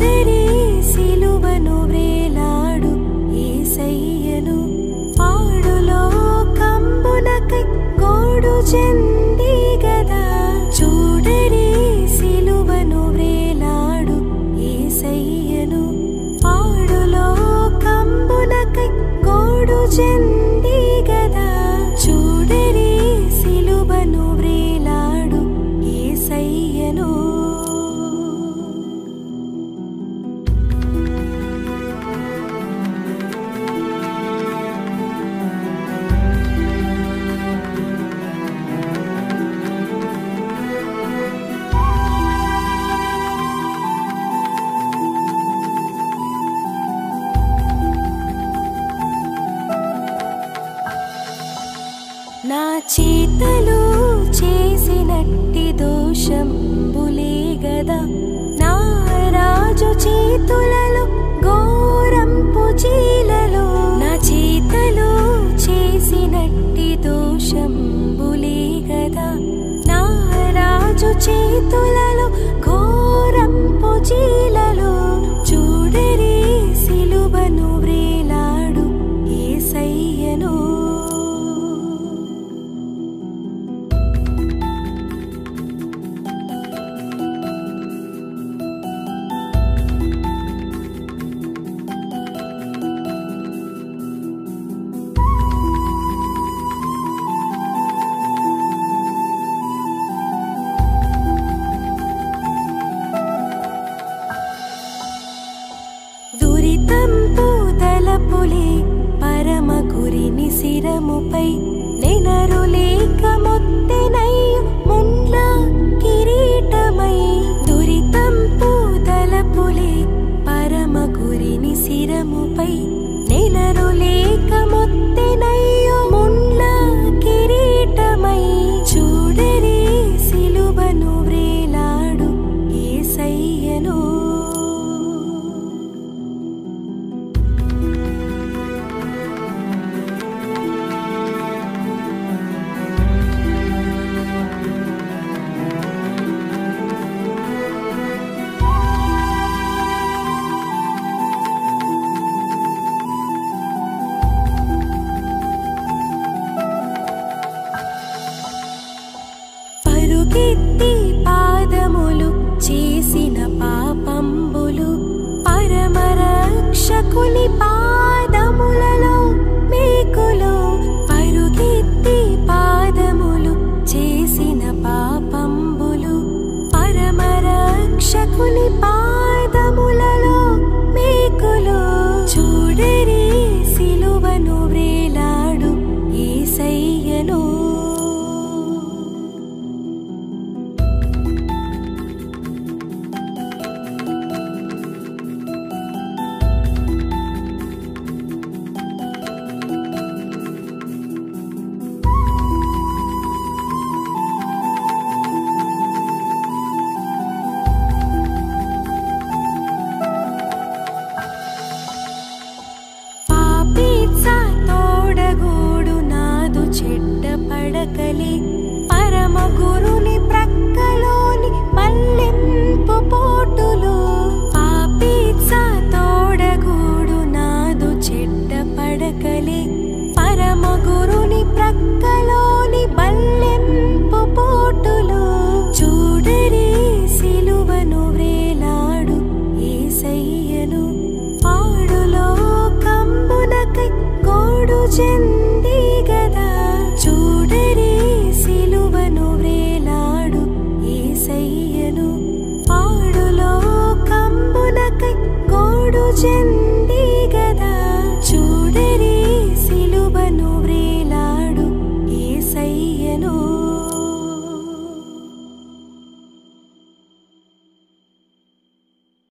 చూడరే సిలువను వ్రేలాడు యేసయ్యను పాడులో కంబునకై గోడు చెంది గదా చూడరే సిలువను వ్రేలాడు యేసయ్యను పాడులో కంబునకై గోడు చెంది గదా చూడరే సిలువను వ్రేలాడు యేసయ్యను నా చేతలు చేసినట్టి దోషంబులే గదా నా రాజు చేతులలో ఘోరంపు చీలలో నా చేతలు చేసినట్టి దోషంబులే గదా నా రాజు చేతులలో ఘోరంపు చీలలో చూడరే సిలువను వ్రేలాడు యేసయ్యను దురితంపు తలపులే పరమ గురిని శిరముపై నెనరు లేక మొత్తెనయ్యు ముండ్ల కిరీటమై దురితంపు తలపులే పరమ గురిని శిరముపై నెనరు లేక మొత్తెనయ్యు ముండ్ల కిరీటమై చూడరే సిలువను వ్రేలాడు యేసయ్యను పరుగెత్తి పాదములు చేసిన పాపంబులు పరమరక్షకుని పాదములలో మేకులు పరుగెత్తి పాదములు చేసిన పాపంబులు పరమరక్షకుని పాదములలో మేకులు చూడరే సిలువను వ్రేలాడు యేసయ్యను పడకలి పరమ గురుని ప్రక్కలోని బల్లెంపు పోటులు పాపీత్స తోడగూడు నాదు చెడ్డ పడకలి పరమ గురుని ప్రక్కలోని బల్లెంపు పోటులు చూడరే సిలువను వ్రేలాడు యేసయ్యను పాడులో కంబునకై గోడు చెంది గదా చూడరే సిలువను వ్రేలాడు యేసయ్యను పాడులో కంబునకై గోడు చెంది